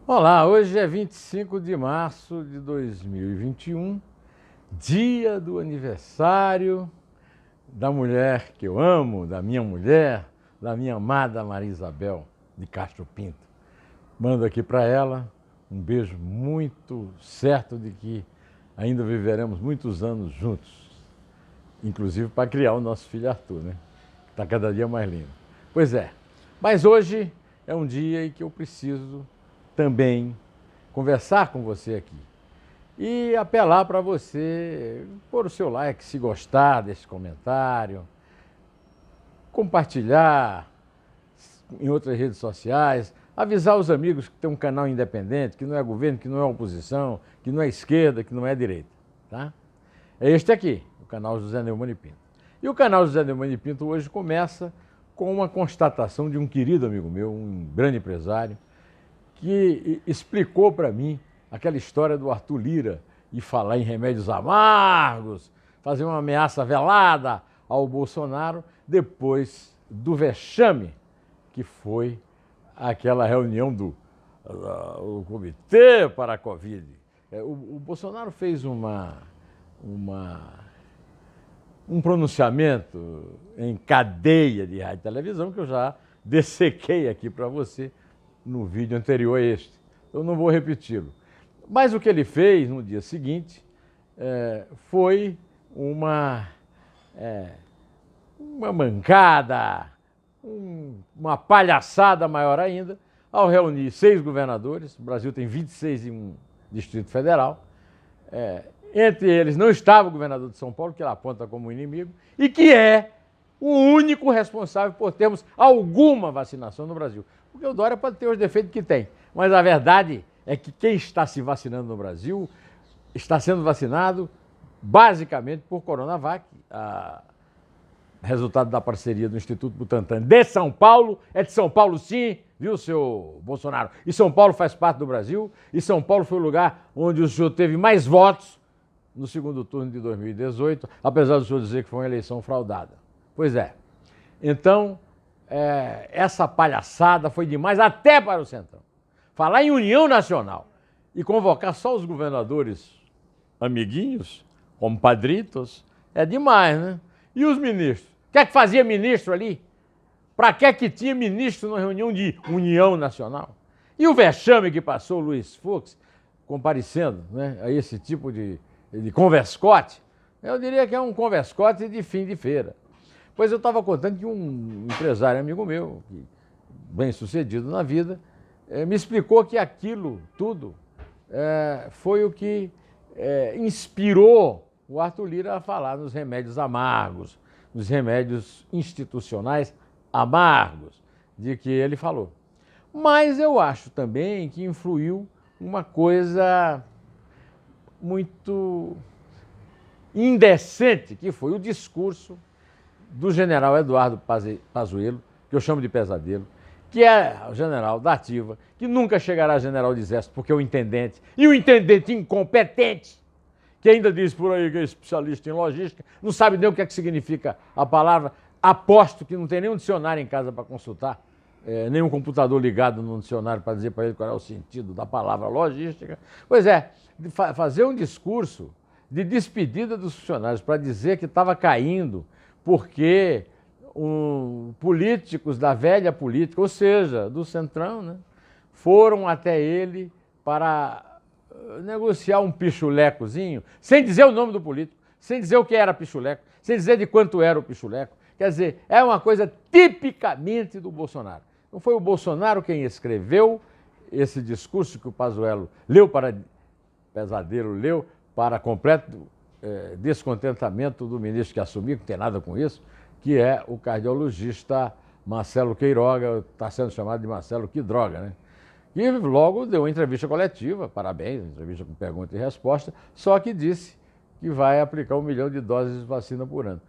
Olá, hoje é 25 de março de 2021, dia do aniversário da mulher que eu amo, da minha mulher, da minha amada Maria Isabel de Castro Pinto. Mando aqui para ela um beijo muito certo de que ainda viveremos muitos anos juntos, inclusive para criar o nosso filho Arthur, né? Que está cada dia mais lindo. Pois é, mas hoje é um dia em que eu preciso também conversar com você aqui e apelar para você pôr o seu like se gostar desse comentário, compartilhar em outras redes sociais, avisar os amigos que tem um canal independente, que não é governo, que não é oposição, que não é esquerda, que não é direita, tá? É este aqui, o canal José Neumann e Pinto. E o canal José Neumann e Pinto hoje começa com uma constatação de um querido amigo meu, um grande empresário, que explicou para mim aquela história do Arthur Lira e falar em remédios amargos, fazer uma ameaça velada ao Bolsonaro depois do vexame que foi aquela reunião do o Comitê para a Covid. O Bolsonaro fez um pronunciamento em cadeia de rádio e televisão que eu já dessequei aqui para você no vídeo anterior a este. Eu não vou repeti-lo. Mas o que ele fez no dia seguinte foi uma mancada, uma palhaçada maior ainda, ao reunir 6 governadores. O Brasil tem 26 em um Distrito Federal. Entre eles não estava o governador de São Paulo, que ele aponta como inimigo, e que é o único responsável por termos alguma vacinação no Brasil. Porque o Dória pode ter os defeitos que tem, mas a verdade é que quem está se vacinando no Brasil está sendo vacinado basicamente por Coronavac, resultado da parceria do Instituto Butantan de São Paulo. É de São Paulo sim, viu, seu Bolsonaro? E São Paulo faz parte do Brasil, e São Paulo foi o lugar onde o senhor teve mais votos no segundo turno de 2018, apesar do senhor dizer que foi uma eleição fraudada. Pois é. Então, essa palhaçada foi demais até para o Centrão. Falar em união nacional e convocar só os governadores amiguinhos, compadritos, é demais, né? E os ministros? O que é que fazia ministro ali? Para que tinha ministro numa reunião de união nacional? E o vexame que passou o Luiz Fux, comparecendo, né, a esse tipo de converscote, eu diria que é um converscote de fim de feira. Pois eu estava contando que um empresário amigo meu, bem sucedido na vida, me explicou que aquilo tudo foi o que inspirou o Arthur Lira a falar nos remédios amargos, nos remédios institucionais amargos, de que ele falou. Mas eu acho também que influiu uma coisa muito indecente, que foi o discurso do general Eduardo Pazuello, que eu chamo de pesadelo, que é o general da ativa, que nunca chegará a general de exército, porque é o intendente, e o intendente incompetente, que ainda diz por aí que é especialista em logística, não sabe nem o que significa a palavra, aposto que não tem nenhum dicionário em casa para consultar, nenhum computador ligado no dicionário para dizer para ele qual é o sentido da palavra logística. Pois é, fazer um discurso de despedida dos funcionários para dizer que estava caindo porque políticos da velha política, ou seja, do Centrão, né, foram até ele para negociar um pichulecozinho, sem dizer o nome do político, sem dizer o que era pichuleco, sem dizer de quanto era o pichuleco. Quer dizer, é uma coisa tipicamente do Bolsonaro. Não foi o Bolsonaro quem escreveu esse discurso que o Pazuello leu para pesadelo, leu para completo descontentamento do ministro que assumiu, que não tem nada com isso, que é o cardiologista Marcelo Queiroga, está sendo chamado de Marcelo Que Droga, né? E logo deu uma entrevista coletiva, parabéns, entrevista com pergunta e resposta, só que disse que vai aplicar 1 milhão de doses de vacina por ano.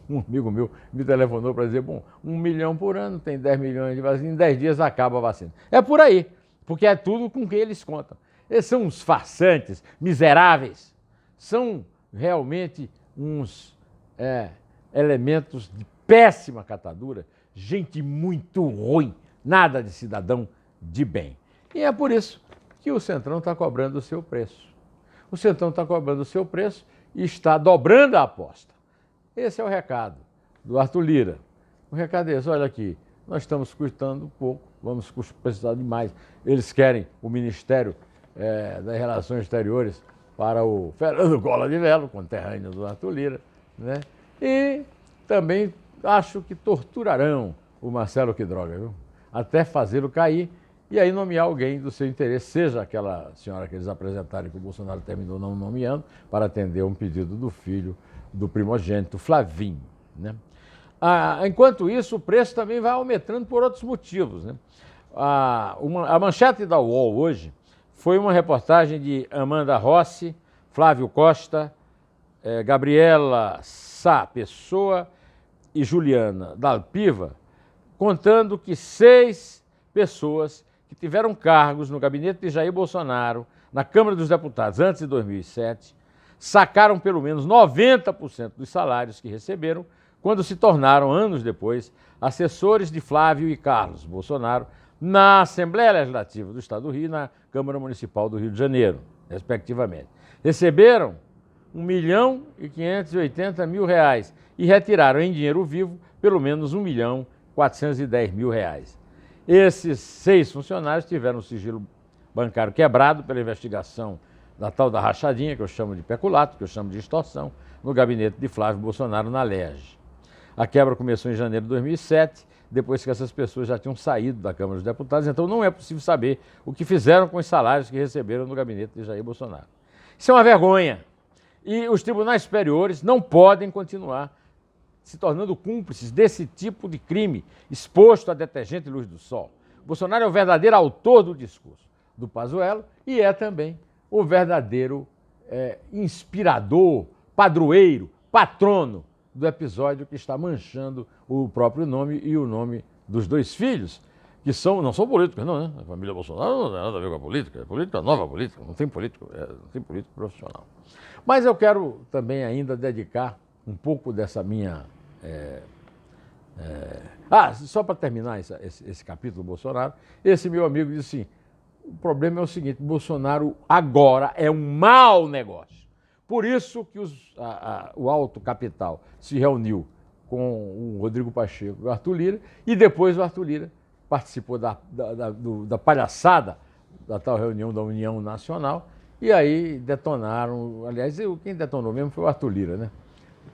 Um amigo meu me telefonou para dizer, bom, 1 milhão por ano, tem 10 milhões de vacina, em 10 dias acaba a vacina. É por aí, porque é tudo com que eles contam. Eles são uns farsantes, miseráveis, são realmente uns elementos de péssima catadura, gente muito ruim, nada de cidadão de bem. E é por isso que o Centrão está cobrando o seu preço. O Centrão está cobrando o seu preço e está dobrando a aposta. Esse é o recado do Arthur Lira. O recado é esse, olha aqui, nós estamos custando pouco, vamos precisar de mais. Eles querem o Ministério das Relações Exteriores para o Fernando Collor de Mello, conterrâneo do Arthur Lira, né? E também acho que torturarão o Marcelo Queiroga, viu? Até fazê-lo cair e aí nomear alguém do seu interesse, seja aquela senhora que eles apresentaram que o Bolsonaro terminou não nomeando, para atender um pedido do filho do primogênito Flavinho, né? Enquanto isso, o preço também vai aumentando por outros motivos, né? A manchete da UOL hoje foi uma reportagem de Amanda Rossi, Flávio Costa, Gabriela Sá Pessoa e Juliana Dalpiva, contando que 6 pessoas que tiveram cargos no gabinete de Jair Bolsonaro, na Câmara dos Deputados, antes de 2007, sacaram pelo menos 90% dos salários que receberam quando se tornaram, anos depois, assessores de Flávio e Carlos Bolsonaro na Assembleia Legislativa do Estado do Rio e na Câmara Municipal do Rio de Janeiro, respectivamente. Receberam R$1.580.000 e retiraram em dinheiro vivo pelo menos R$1.410.000. Esses 6 funcionários tiveram o sigilo bancário quebrado pela investigação da tal da rachadinha, que eu chamo de peculato, que eu chamo de extorsão, no gabinete de Flávio Bolsonaro na LERJ. A quebra começou em janeiro de 2007, depois que essas pessoas já tinham saído da Câmara dos Deputados, então não é possível saber o que fizeram com os salários que receberam no gabinete de Jair Bolsonaro. Isso é uma vergonha. E os tribunais superiores não podem continuar se tornando cúmplices desse tipo de crime exposto a detergente e luz do sol. Bolsonaro é o verdadeiro autor do discurso do Pazuello e é também o verdadeiro inspirador, padroeiro, patrono do episódio que está manchando o próprio nome e o nome dos 2 filhos, que não são políticos, não, né? A família Bolsonaro não tem nada a ver com a política, nova política, não tem político profissional. Mas eu quero também ainda dedicar um pouco dessa minha... só para terminar esse capítulo do Bolsonaro, esse meu amigo disse assim, o problema é o seguinte, Bolsonaro agora é um mau negócio. Por isso que o alto capital se reuniu com o Rodrigo Pacheco e o Arthur Lira, e depois o Arthur Lira participou da palhaçada da tal reunião da União Nacional, e aí detonaram, aliás, quem detonou mesmo foi o Arthur Lira, né?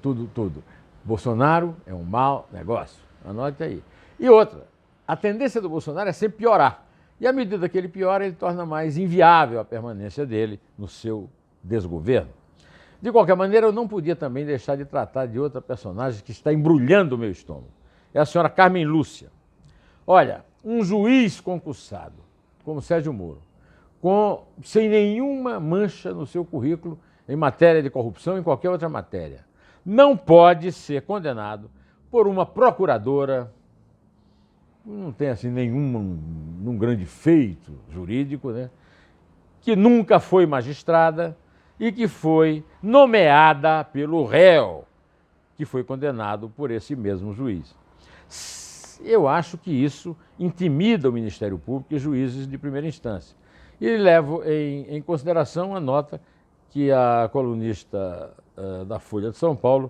Tudo. Bolsonaro é um mau negócio, anote aí. E outra, a tendência do Bolsonaro é sempre piorar, e à medida que ele piora, ele torna mais inviável a permanência dele no seu desgoverno. De qualquer maneira, eu não podia também deixar de tratar de outra personagem que está embrulhando o meu estômago. É a senhora Carmen Lúcia. Olha, um juiz concursado, como Sérgio Moro, sem nenhuma mancha no seu currículo em matéria de corrupção ou em qualquer outra matéria, não pode ser condenado por uma procuradora, não tem assim nenhum grande feito jurídico, né? Que nunca foi magistrada e que foi nomeada pelo réu, que foi condenado por esse mesmo juiz. Eu acho que isso intimida o Ministério Público e juízes de primeira instância. E levo em consideração a nota que a colunista da Folha de São Paulo,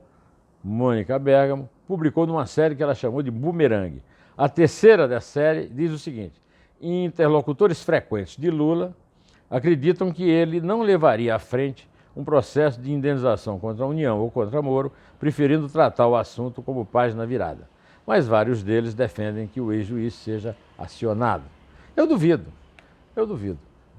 Mônica Bergamo, publicou numa série que ela chamou de Bumerangue. A terceira da série diz o seguinte: interlocutores frequentes de Lula acreditam que ele não levaria à frente um processo de indenização contra a União ou contra Moro, preferindo tratar o assunto como página virada. Mas vários deles defendem que o ex-juiz seja acionado. Eu duvido.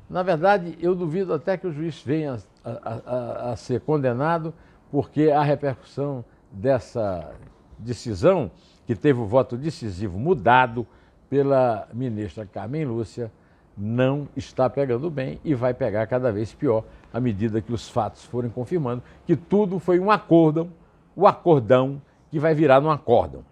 Na verdade, eu duvido até que o juiz venha a ser condenado, porque a repercussão dessa decisão, que teve o voto decisivo mudado pela ministra Carmen Lúcia, não está pegando bem e vai pegar cada vez pior à medida que os fatos forem confirmando que tudo foi um acordão, o acordão que vai virar num acórdão.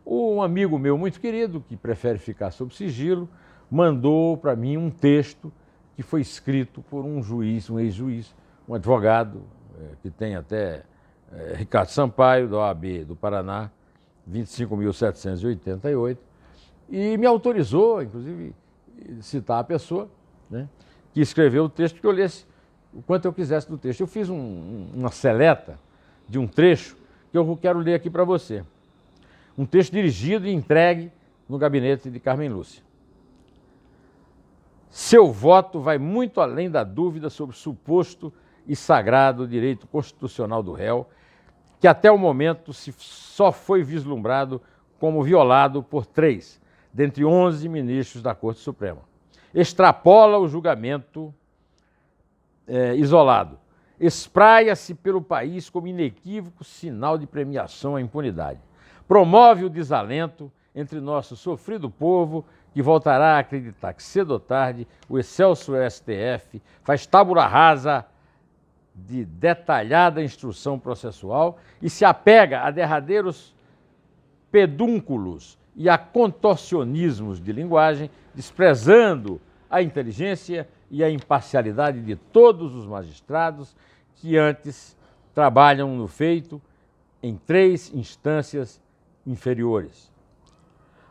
Um amigo meu muito querido, que prefere ficar sob sigilo, mandou para mim um texto que foi escrito por um juiz, um ex-juiz, um advogado, que tem até Ricardo Sampaio, da OAB do Paraná, 25.788, e me autorizou, inclusive, citar a pessoa, né, que escreveu o texto, que eu lesse o quanto eu quisesse do texto. Eu fiz uma seleta de um trecho que eu quero ler aqui para você. Um texto dirigido e entregue no gabinete de Carmen Lúcia. Seu voto vai muito além da dúvida sobre o suposto e sagrado direito constitucional do réu, que até o momento só foi vislumbrado como violado por 3, dentre 11 ministros da Corte Suprema. Extrapola o julgamento isolado. Espraia-se pelo país como inequívoco sinal de premiação à impunidade. Promove o desalento entre nosso sofrido povo, que voltará a acreditar que cedo ou tarde o excelso STF faz tábula rasa de detalhada instrução processual e se apega a derradeiros pedúnculos e a contorcionismos de linguagem, desprezando a inteligência e a imparcialidade de todos os magistrados que antes trabalham no feito em 3 instâncias inferiores.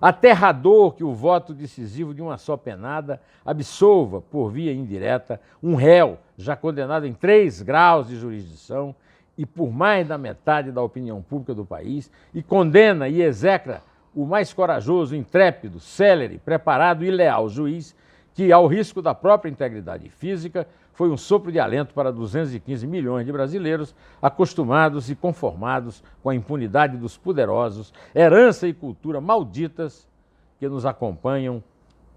Aterrador que o voto decisivo de uma só penada absolva, por via indireta, um réu já condenado em 3 graus de jurisdição e por mais da metade da opinião pública do país, e condena e execra o mais corajoso, intrépido, célere, preparado e leal juiz, que, ao risco da própria integridade física, foi um sopro de alento para 215 milhões de brasileiros acostumados e conformados com a impunidade dos poderosos, herança e cultura malditas que nos acompanham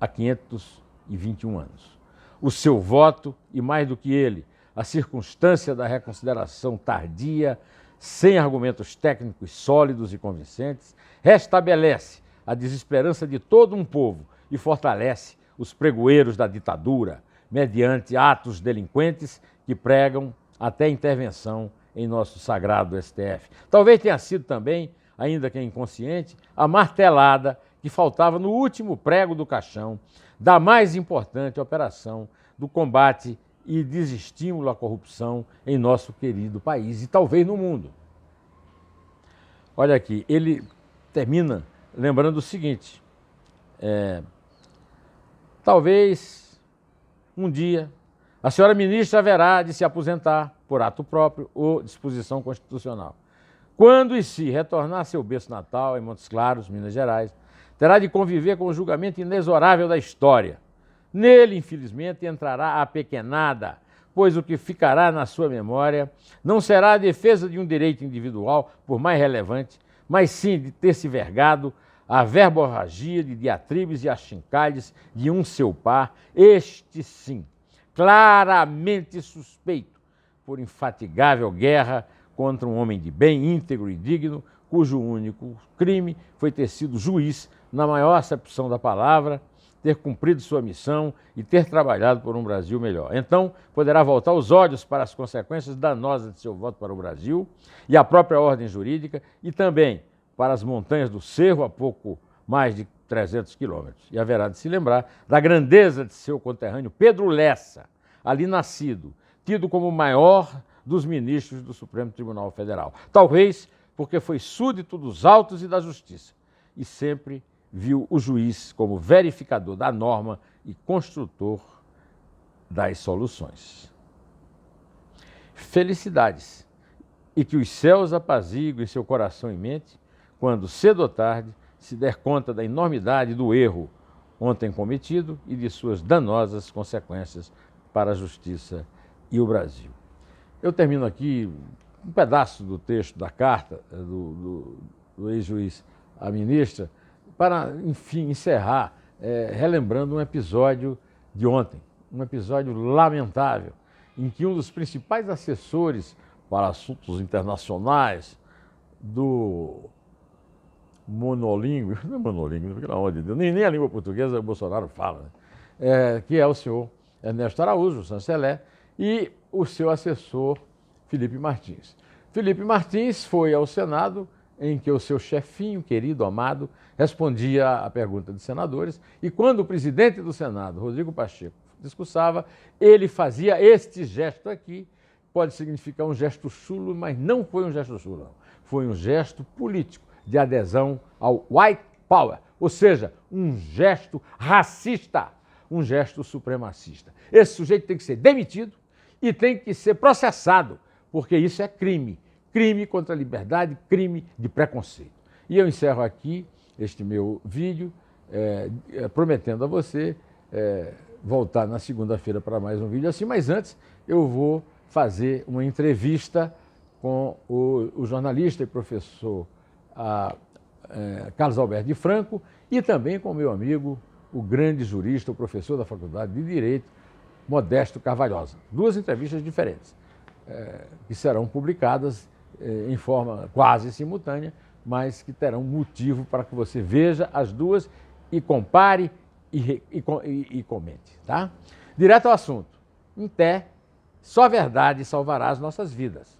há 521 anos. O seu voto, e mais do que ele, a circunstância da reconsideração tardia, sem argumentos técnicos sólidos e convincentes, restabelece a desesperança de todo um povo e fortalece os pregoeiros da ditadura, mediante atos delinquentes que pregam até intervenção em nosso sagrado STF. Talvez tenha sido também, ainda que inconsciente, a martelada que faltava no último prego do caixão da mais importante operação do combate e desestímulo à corrupção em nosso querido país e talvez no mundo. Olha aqui, ele termina lembrando o seguinte, talvez um dia a senhora ministra haverá de se aposentar por ato próprio ou disposição constitucional. Quando e se retornar a seu berço natal, em Montes Claros, Minas Gerais, terá de conviver com o julgamento inexorável da história. Nele, infelizmente, entrará a pequenada, pois o que ficará na sua memória não será a defesa de um direito individual, por mais relevante, mas sim de ter se vergado a verborragia de diatribes e achincalhes de um seu par, este sim, claramente suspeito por infatigável guerra contra um homem de bem, íntegro e digno, cujo único crime foi ter sido juiz, na maior acepção da palavra, ter cumprido sua missão e ter trabalhado por um Brasil melhor. Então, poderá voltar os olhos para as consequências danosas de seu voto para o Brasil e a própria ordem jurídica e também para as montanhas do Cerro, a pouco mais de 300 quilômetros. E haverá de se lembrar da grandeza de seu conterrâneo Pedro Lessa, ali nascido, tido como o maior dos ministros do Supremo Tribunal Federal. Talvez porque foi súdito dos autos e da justiça, e sempre viu o juiz como verificador da norma e construtor das soluções. Felicidades, e que os céus apaziguem seu coração e mente, quando, cedo ou tarde, se der conta da enormidade do erro ontem cometido e de suas danosas consequências para a justiça e o Brasil. Eu termino aqui um pedaço do texto da carta do ex-juiz à ministra, para, enfim, encerrar, relembrando um episódio de ontem, um episódio lamentável, em que um dos principais assessores para assuntos internacionais do monolíngue, não é monolíngue, pelo amor de Deus, nem a língua portuguesa o Bolsonaro fala, né? Que é o senhor Ernesto Araújo, chanceler, e o seu assessor Felipe Martins. Felipe Martins foi ao Senado, em que o seu chefinho, querido, amado, respondia à pergunta dos senadores, e quando o presidente do Senado, Rodrigo Pacheco, discursava, ele fazia este gesto aqui, pode significar um gesto chulo, mas não foi um gesto chulo, não. Foi um gesto político, de adesão ao white power, ou seja, um gesto racista um gesto supremacista. Esse sujeito tem que ser demitido e tem que ser processado, porque isso é crime. Crime contra a liberdade, crime de preconceito. E eu encerro aqui este meu vídeo, prometendo a você voltar na segunda-feira para mais um vídeo assim, mas antes eu vou fazer uma entrevista com o jornalista e professor Carlos Alberto de Franco e também com o meu amigo, o grande jurista, o professor da Faculdade de Direito, Modesto Carvalhosa. Duas entrevistas diferentes, que serão publicadas em forma quase simultânea, mas que terão motivo para que você veja as duas e compare e comente, tá? Direto ao assunto. Em pé, só a verdade salvará as nossas vidas.